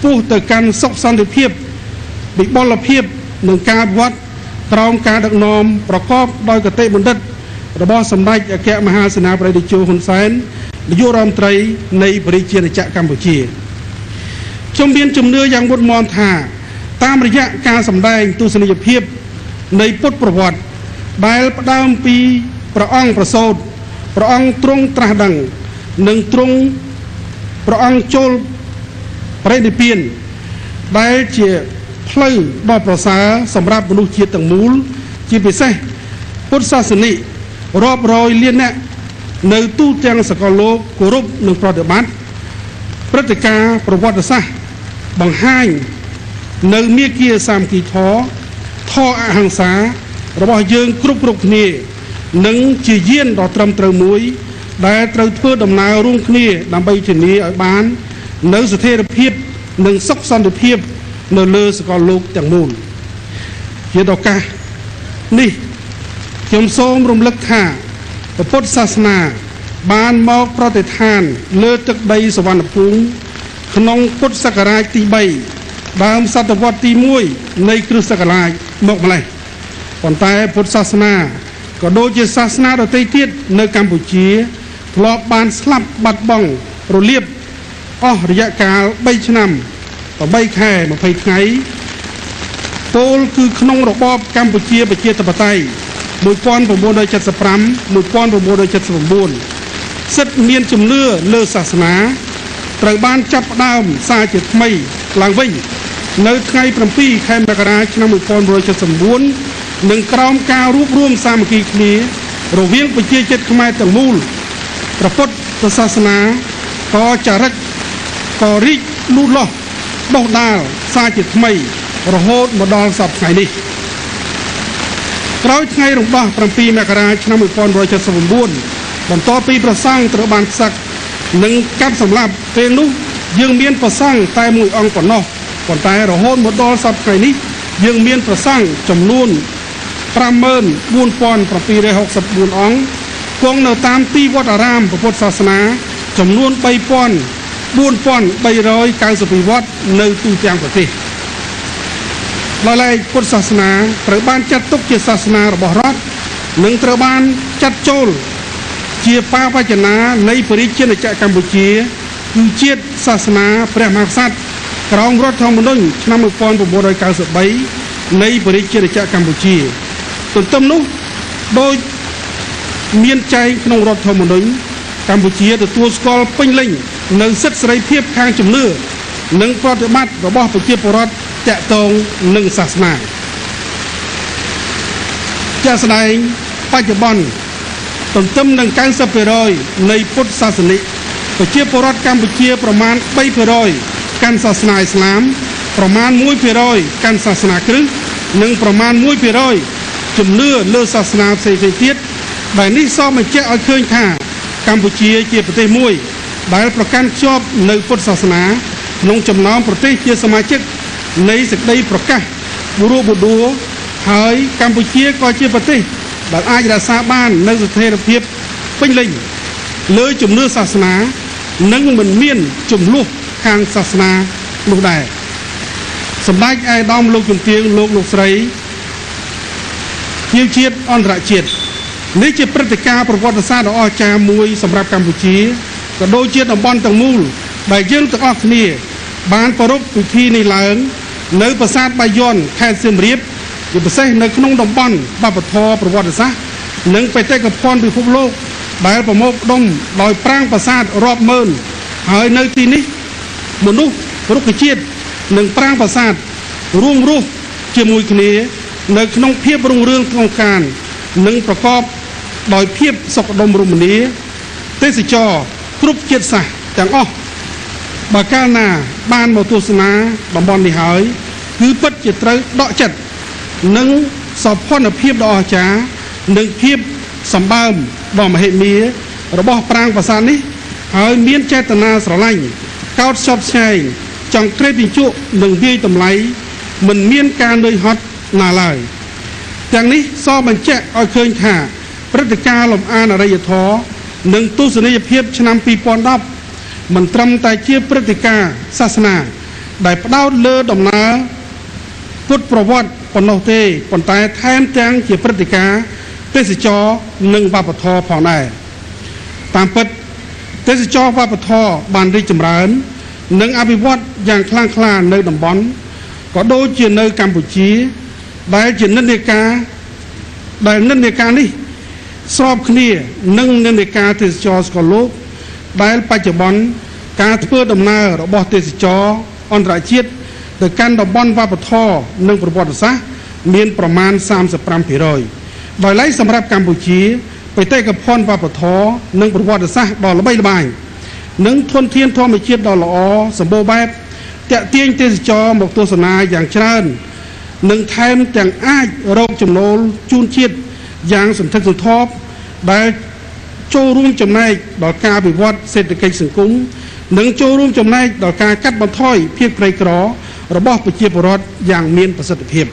ពោះទៅកាន់សុខសន្តិភាពវិបលភាពនិងការវត្តក្រោមការដឹកនាំប្រកបដោយកតេបណ្ឌិតរបស់សម្ដេចអគ្គមហាសេនាបតីតេជោហ៊ុនសែននាយករដ្ឋមន្ត្រីនៃប្រជាជាតិកម្ពុជាខ្ញុំមានជំនឿយ៉ាងមុតមមថាតាមរយៈការសម្ដែងទស្សនីយភាពនៃពុទ្ធប្រវត្តិដែលផ្ដើមពីព្រះអង្គប្រសូតព្រះអង្គទ្រង់ត្រាស់ដឹងនិងទ្រង់ព្រះអង្គចូលបរិនិព្វានដែលជាផ្លូវដ៏ប្រសើរសម្រាប់មនុស្សជាតិទាំងមូលជាពិសេសពុទ្ធសាសនិករាប់រយលានអ្នកនៅទូទាំងសកលលោកគោរពនិងប្រតិបត្តិព្រឹត្តិការណ៍ប្រវត្តិសាស្ត្របង្ហាញនៅមាគ៌ាសាមគ្គីធម៌អហិង្សារបស់យើងគ្រប់គ្នានិងជាយានដ៏ត្រឹមត្រូវមួយដែលត្រូវធ្វើដំណើររួមគ្នាដើម្បីធានាឲ្យបាននៅស្ថិរភាពនិងសុខសន្តិភាពនៅលើសកលលោកទាំងមូលជាឱកាសនេះខ្ញុំសូមរំលឹកថាព្រះពុទ្ធសាសនាបានមកប្រតិឋានលើទឹកដីសវណ្ណភូមិក្នុងពុទ្ធសករាជទី3ដើមសតវត្សទី1នៃគ្រិស្តសករាជមកម្លេះប៉ុន្តែពុទ្ធសាសនាក៏ដូចជាសាសនាដទៃទៀតនៅកម្ពុជាធ្លាប់បានស្លាប់បាត់បង់រលាបអស់រយៈកាល3ឆ្នាំ8ខែ20ថ្ងៃពោលគឺក្នុងរបបកម្ពុជាប្រជាធិបតេយ្យ1975 1979សិទ្ធិមានជំនឿលើសាសនាត្រូវបានចាប់ផ្ដើមសារជាថ្មីឡើងវិញនៅថ្ងៃ7ខែមករាឆ្នាំ1979និងក្រោមការរួបរวมសាមគ្គីគ្នារវាងប្រជាជាតិខ្មែរទាំងមូលព្រះពុទ្ធសាសនាក៏ចារិកក៏រីកលូតលាស់ដុះដាលសារជាថ្មីរហូតមកដល់សព្វថ្ងៃនេះក្រោយថ្ងៃរំដោះ7មករាឆ្នាំ1979បន្ទាប់ពីព្រះសង្ឃត្រូវបានផ្សឹកនិងកាប់សម្លាប់ពេលនោះយើងមានព្រះសង្ឃតែមួយអង្គប៉ុណ្ណោះប៉ុន្តែរហូតមកដល់សព្វថ្ងៃនេះយើងមានព្រះសង្ឃចំនួន 54,764 អង្គគង់នៅតាមទីវត្តអារាមពុទ្ធសាសនាចំនួន 3,492 វត្តនៅទូទាំងប្រទេសឡើយពុទ្ធសាសនាត្រូវបានចាត់ទុកជាសាសនារបស់រដ្ឋនិងត្រូវបានចាត់ចូលជាបាវចនានៃប្រជាជាតិកម្ពុជាគឺជាតិសាសនាព្រះមហាក្សត្រក្រោមរដ្ឋធម្មនុញ្ញឆ្នាំ1993នៃប្រជាជាតិកម្ពុជាទន្ទឹមនោះដោយមានចែងក្នុងរដ្ឋធម្មនុញ្ញកម្ពុជាទទួលស្គាល់ពេញលេញនៅសិទ្ធិសេរីភាពខាងជំនឿនិងប្រតិបត្តិរបស់ប្រជាពលរដ្ឋតាក់ទងនឹងសាសនាជាក់ស្ដែងបច្ចុប្បន្នទន្ទឹមនឹង 90% នៃពុទ្ធសាសនិកប្រជាពលរដ្ឋកម្ពុជាប្រមាណ 3% កាន់សាសនាឥស្លាមប្រមាណ 1% កាន់សាសនាគ្រិស្តនិងប្រមាណ 1% ជំនឿលើសាសនាផ្សេងៗទៀតដែលនេះសបញ្ជាក់ឲ្យឃើញថាកម្ពុជាជាប្រទេសមួយដែលប្រកាន់ខ្ជាប់នៅពុទ្ធសាសនាក្នុងចំណោមប្រទេសជាសមាជិកនៃសេចក្តីប្រកាសបូរ៉ូហើយកម្ពុជាក៏ជាប្រទេសដែលអាចរក្សាបាននូវស្ថិរភាពពេញលេញលើជំនឿសាសនានិងមិនមានចំនួនខាងសាសនានោះដែរសម្ដេចឯកឧត្តមលោកជំទាវលោកស្រីជាជាតិអន្តរជាតិនេះជាព្រឹត្តិការណ៍ប្រវត្តិសាស្ត្រដ៏អស្ចារ្យមួយសម្រាប់កម្ពុជាក៏ដូចជាតំបន់ទាំងមូលដែលយើងទាំងអស់គ្នាបានប្រារព្ធពិធីនេះឡើងនៅប្រាសាទបាយ័នខេត្តសៀមរាបជាពិសេសនៅក្នុងតំបន់វប្បធម៌ប្រវត្តិសាស្ត្រនិងបេតិកភណ្ឌពិភពលោកដែលប្រមូលផ្ដុំដោយប្រាង្គប្រាសាទរាប់ម៉ឺនហើយនៅទីនេះមនុស្សរុក្ខជាតិនិងប្រាង្គប្រាសាទរួមរស់ជាមួយគ្នានៅក្នុងភាពរុងរឿងក្នុងការនិងប្រកបដោយភាពសុខដុមរមនាទេសចរគ្រប់ជាតិសាសន៍ទាំងអស់បើកាលណាបានមកទស្សនាតំបន់នេះហើយគឺពិតជាត្រូវដកចិត្តនិងសោភ័ណភាពដ៏អស្ចារ្យនិងភាពសម្បើមដ៏មហិមារបស់ប្រាង្គប្រាសាទនេះហើយមានចេតនាស្រឡាញ់កោតខ្ជាប់ឆ្ងាយចង់ក្រេបវិញ្ជក់និងវាយតម្លៃមិនមានការនឿយហត់ណាឡើយទាំងនេះសបញ្ជាក់ឲ្យឃើញថាព្រឹត្តិការណ៍លំអានអរិយធម៌និងទស្សនីយភាពឆ្នាំ2010មិនត្រឹមតែជាព្រឹត្តិការណ៍សាសនា ได้ផ្ដោតលើដំណើរពុទ្ធប្រវត្តិប៉ុណ្ណោះទេប៉ុន្តែថែមទាំងជាព្រឹត្តិការណ៍ទេសចរនិងវប្បធម៌ផងដែរតាមពិតទេសចរវប្បធម៌បានរីកចម្រើននិងអភិវឌ្ឍយ៉ាងខ្លាំងក្លានៅតំបន់ក៏ដូចជានៅកម្ពុជាដែលជានិន្នាការនេះស្របគ្នានឹងនិន្នាការទេសចរសកលលោកដែលបច្ចុប្បន្នការធ្វើដំណើររបស់ទេសចរអន្តរជាតិទៅកាន់តំបន់វប្បធម៌និងប្រវត្តិសាស្ត្រមានប្រមាណ 35% ដោយឡែកសម្រាប់កម្ពុជាបេតិកភណ្ឌវប្បធម៌និងប្រវត្តិសាស្ត្រដ៏ល្បីល្បាញនិងធនធានធម្មជាតិដ៏ល្អសម្បូរបែបទាក់ទាញទេសចរមកទស្សនាយ៉ាងច្រើននិងថែមទាំងអាចរកចំណូលជូនជាតិយ៉ាងសន្ធឹកសន្ធាប់ដែលចូលរួមចំណែកដល់ការវិវត្តសេដ្ឋកិច្ចសង្គមនិងចូលរួមចំណែកដល់ការកាត់បន្ថយភាពក្រីក្ររបស់ប្រជាពលរដ្ឋយ៉ាងមានប្រសិទ្ធភាព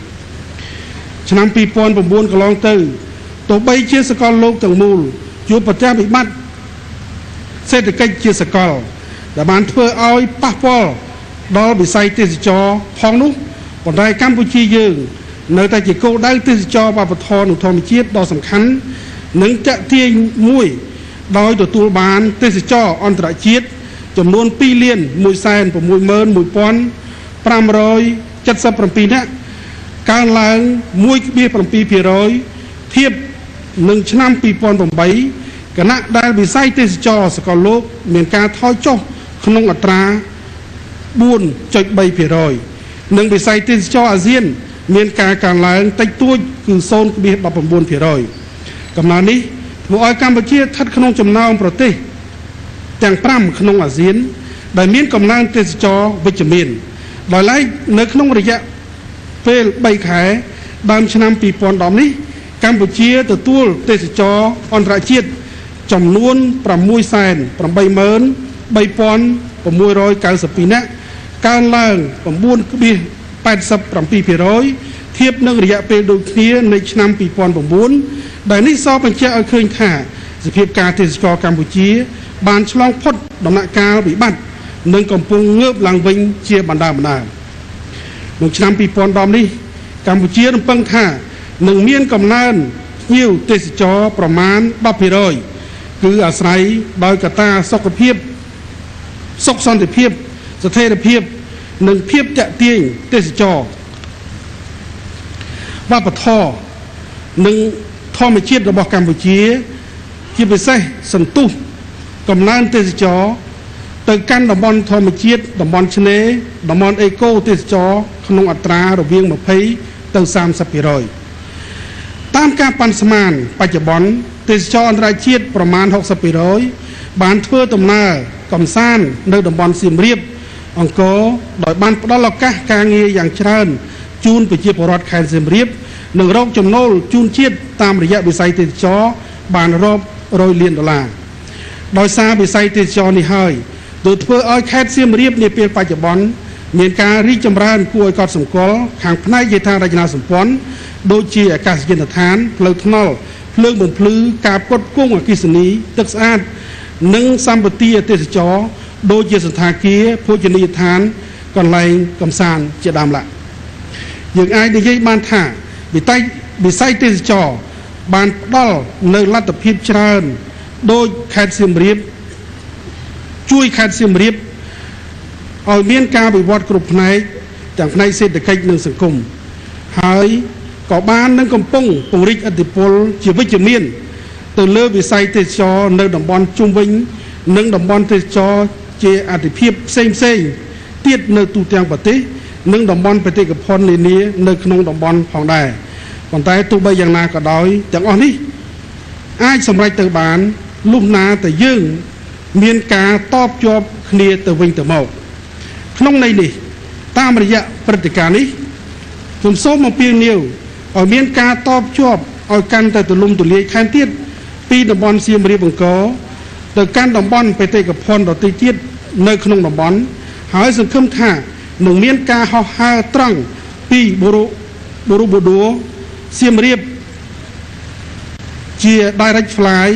ឆ្នាំ 2009 កន្លងទៅទោះបីជាសកលលោកទាំងមូលជួបប្រទះវិបត្តិសេដ្ឋកិច្ចជាសកលដែលបានធ្វើឲ្យប៉ះពាល់ដល់វិស័យទេសចរផងនោះប៉ុន្តែកម្ពុជាយើងនៅតែជាគោលដៅទេសចរវប្បធម៌និងធម្មជាតិដ៏សំខាន់និងតាក់ទាញមួយដោយទទួលបានទេសចរអន្តរជាតិចំនួន 2,161,577 នាក់កើនឡើង 1.7% ធៀបនឹងឆ្នាំ 2008 គណៈដែលវិស័យទេសចរសកលលោកមានការថយចុះក្នុងអត្រា 4.3% និងវិស័យទេសចរអាស៊ានមានការកើនឡើងតិចតួចគឺ 0.19% កំណើននេះធ្វើឲ្យកម្ពុជាស្ថិតក្នុងចំណោមប្រទេសទាំង 5 ក្នុងអាស៊ានដែលមានកំណើនទេសចរវិជ្ជមានដោយឡែកនៅក្នុងរយៈពេល 3 ខែដើមឆ្នាំ 2010 នេះកម្ពុជាទទួលទេសចរអន្តរជាតិចំនួន 683,692 នាក់កើនឡើង 9.87% ធៀបនឹងរយៈពេលដូចគ្នានៃឆ្នាំ 2009 ដែលនេះសបញ្ជាក់ឲ្យឃើញថាសភាពការទេសចរកម្ពុជាបានឆ្លងផុតដំណាក់កាលវិបត្តិនិងកំពុងងើបឡើងវិញជាបណ្ដើរនៅឆ្នាំ 2010 នេះកម្ពុជារំពឹងថានឹងមានកំណើនភ្ញៀវទេសចរប្រមាណ 10% គឺអាស្រ័យដោយកត្តាសុខភាពសុខសន្តិភាពស្ថិរភាពនិងភាពតាក់ទាញទេសចរវប្បធម៌និងធម្មជាតិរបស់កម្ពុជាជាពិសេសសន្ទុះកំណើនទេសចរទៅកាន់តំបន់ធម្មជាតិតំបន់ឆ្នេរតំបន់អេកូទេសចរក្នុងអត្រារវាង 20 ទៅ 30% តាមការប៉ាន់ស្មានបច្ចុប្បន្នទេសចរអន្តរជាតិប្រមាណ 60% បានធ្វើដំណើរកំសាន្តនៅតំបន់សៀមរាបអង្គរដោយបានផ្ដល់ឱកាសការងារយ៉ាងច្រើនជូនប្រជាពលរដ្ឋខេត្តសៀមរាបនិងរកចំណូលជូនជាតិតាមរយៈវិស័យទេសចរបានរាប់រយលានដុល្លារដោយសារវិស័យទេសចរនេះហើយទើបធ្វើឲ្យខេត្តសៀមរាបនាពេលបច្ចុប្បន្នមានការរីកចម្រើនគួរឲ្យកត់សម្គាល់ខាងផ្នែកហេដ្ឋារចនាសម្ព័ន្ធដូចជាអាកាសយានដ្ឋានផ្លូវថ្នល់ភ្លើងបំភ្លឺការផ្គត់ផ្គង់អគ្គិសនីទឹកស្អាតនិងសម្បត្តិទេសចរដូចជាសណ្ឋាគារភោជនីយដ្ឋានកន្លែងកម្សាន្តជាដើមឡើយយើងអាចនិយាយបានថាវិស័យទេសចរបានផ្ដល់នៅលទ្ធភាពច្រើនដោយខេត្តសៀមរាបជួយខេត្តសៀមរាបឲ្យមានការវិវត្តគ្រប់ផ្នែកទាំងផ្នែកសេដ្ឋកិច្ចនិងសង្គមហើយក៏បាននឹងកំពុងពង្រីកឥទ្ធិពលជាវិជ្ជមានទៅលើវិស័យទេសចរនៅតំបន់ជុំវិញនិងតំបន់ទេសចរជាអាទិភាពផ្សេងទៀតនៅទូទាំងប្រទេសនិងតំបន់បេតិកភណ្ឌនានានៅក្នុងតំបន់ផងដែរប៉ុន្តែទោះបីយ៉ាងណាក៏ដោយទាំងអស់នេះអាចសម្រេចទៅបានលុះណាតែយើងមានការតបជាប់គ្នាទៅវិញទៅមកក្នុងន័យនេះតាមរយៈព្រឹត្តិការណ៍នេះខ្ញុំសូមអំពាវនាវឲ្យមានការតបជាប់ឲ្យកាន់តែទូលំទូលាយថែមទៀតពីតំបន់សៀមរាបអង្គរទៅកាន់តំបន់បេតិកភណ្ឌដទៃទៀតនៅក្នុងតំបន់ហើយសង្ឃឹមថានឹងមានការហោះហើរត្រង់ពីបូរ៉ូសៀមរាបជា direct fly